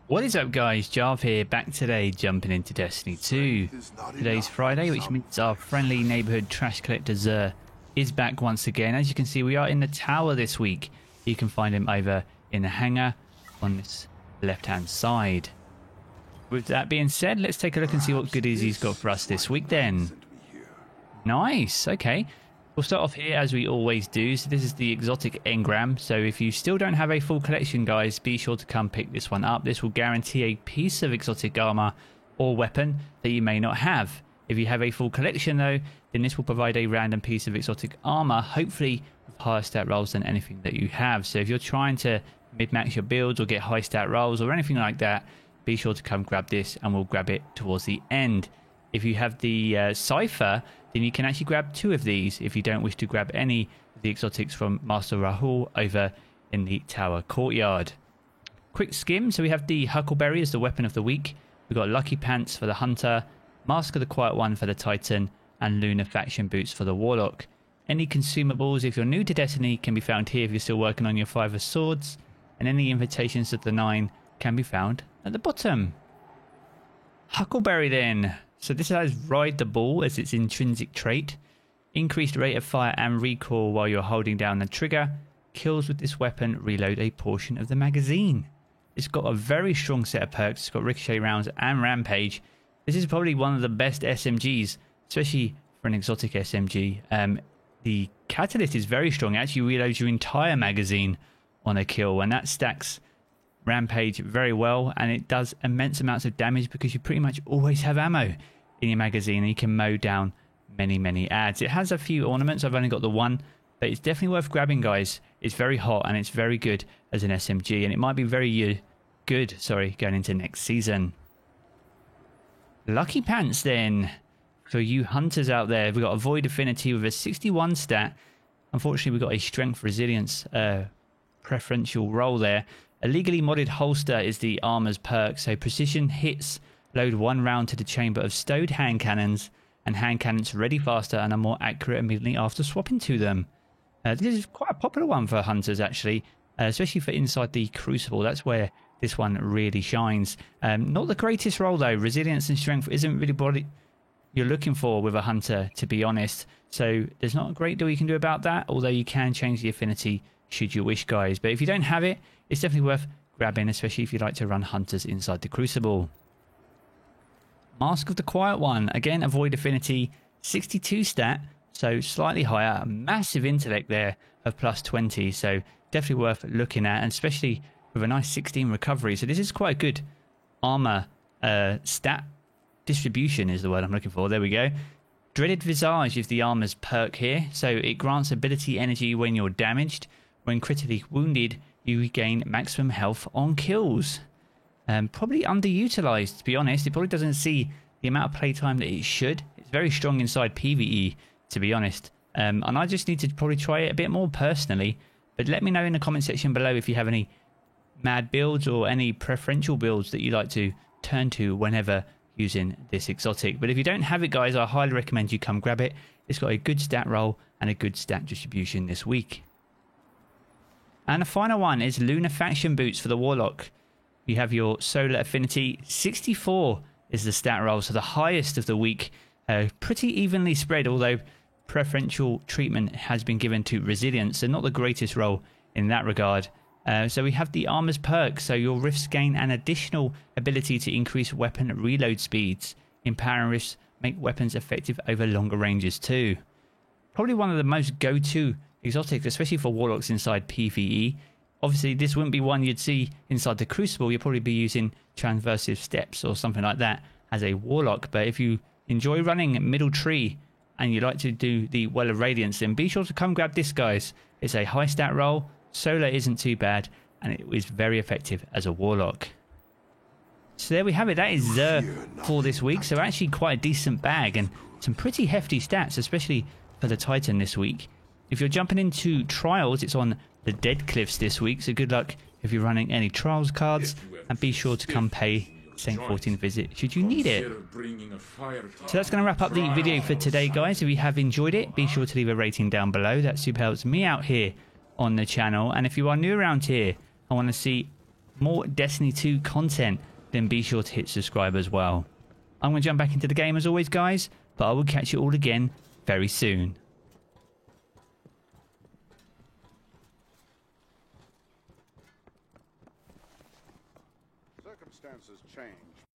What is up, guys? Jarv here, back today, jumping into Destiny 2. Today's Friday, which means our friendly neighborhood trash collector Xur is back once again. As you can see, we are in the tower this week. You can find him over in the hangar on this left-hand side. With that being said, let's take a look and see what goodies he's got for us this week then. Nice, okay. We'll start off here as we always do. So this is the exotic engram. So if you still don't have a full collection, guys, be sure to come pick this one up. This will guarantee a piece of exotic armor or weapon that you may not have. If you have a full collection though, then this will provide a random piece of exotic armor, hopefully with higher stat rolls than anything that you have. So if you're trying to mid-max your builds or get high stat rolls or anything like that, be sure to come grab this and we'll grab it towards the end. If you have the Cypher, then you can actually grab two of these if you don't wish to grab any of the exotics from Master Rahool over in the tower courtyard. Quick skim, so we have the Huckleberry as the weapon of the week. We've got Lucky Pants for the Hunter, Mask of the Quiet One for the Titan, and Lunafaction Boots for the Warlock. Any consumables, if you're new to Destiny, can be found here if you're still working on your 5 of Swords, and any invitations of the 9 can be found at the bottom. Huckleberry then. So this has Ride the Ball as its intrinsic trait. Increased rate of fire and recoil while you're holding down the trigger. Kills with this weapon reload a portion of the magazine. It's got a very strong set of perks. It's got ricochet rounds and rampage. This is probably one of the best SMGs, especially for an exotic SMG. The catalyst is very strong. It actually reloads your entire magazine on a kill, and that stacks rampage very well, and it does immense amounts of damage because you pretty much always have ammo in your magazine and you can mow down many ads. It has a few ornaments. I've only got the one, but it's definitely worth grabbing, guys. It's very hot and it's very good as an SMG, and it might be very good going into next season. Lucky Pants then, for you hunters out there. We've got a Void Affinity with a 61 stat. Unfortunately, we've got a Strength Resilience preferential roll there. A legally modded holster is the armor's perk, so precision hits load 1 round to the chamber of stowed hand cannons, and hand cannons ready faster and are more accurate immediately after swapping to them. This is quite a popular one for hunters actually, especially for inside the Crucible. That's where this one really shines. Not the greatest roll though. Resilience and strength isn't really what you're looking for with a hunter, to be honest. So there's not a great deal you can do about that, although you can change the affinity should you wish, guys. But if you don't have it, it's definitely worth grabbing, especially if you like to run hunters inside the Crucible. Mask of the Quiet One, again a Void Affinity, 62 stat, so slightly higher. Massive intellect there of plus 20, so definitely worth looking at, and especially with a nice 16 recovery. So this is quite a good armor stat distribution is the word I'm looking for. There we go. Dreaded Visage is the armor's perk here, so it grants ability energy when you're damaged. When critically wounded, you regain maximum health on kills. Probably underutilized, to be honest. It probably doesn't see the amount of playtime that it should. It's very strong inside PvE, to be honest. And I just need to probably try it a bit more personally. But let me know in the comment section below if you have any mad builds or any preferential builds that you like to turn to whenever using this exotic. But if you don't have it, guys, I highly recommend you come grab it. It's got a good stat roll and a good stat distribution this week. And the final one is Lunafaction Boots for the Warlock. You have your Solar Affinity. 64 is the stat roll, so the highest of the week. Pretty evenly spread, although preferential treatment has been given to Resilience, so not the greatest roll in that regard. So we have the Armor's perk, so your Rifts gain an additional ability to increase weapon reload speeds. Empowering Rifts make weapons effective over longer ranges too. Probably one of the most go-to exotics, especially for Warlocks inside PvE. Obviously, this wouldn't be one you'd see inside the Crucible. You'd probably be using Transversive Steps or something like that as a Warlock. But if you enjoy running Middle Tree and you like to do the Well of Radiance, then be sure to come grab this, guys. It's a high stat roll. Solar isn't too bad, and it is very effective as a Warlock. So there we have it. That is Xur for this week. So actually quite a decent bag and some pretty hefty stats, especially for the Titan this week. If you're jumping into Trials, it's on the Dead Cliffs this week, so good luck if you're running any Trials cards, and be sure to come pay St. 14 visit should you need it. So that's going to wrap up the video for today, guys. If you have enjoyed it, be sure to leave a rating down below. That super helps me out here on the channel. And if you are new around here, I want to see more Destiny 2 content, then be sure to hit subscribe as well. I'm going to jump back into the game as always, guys, but I will catch you all again very soon. Circumstances change.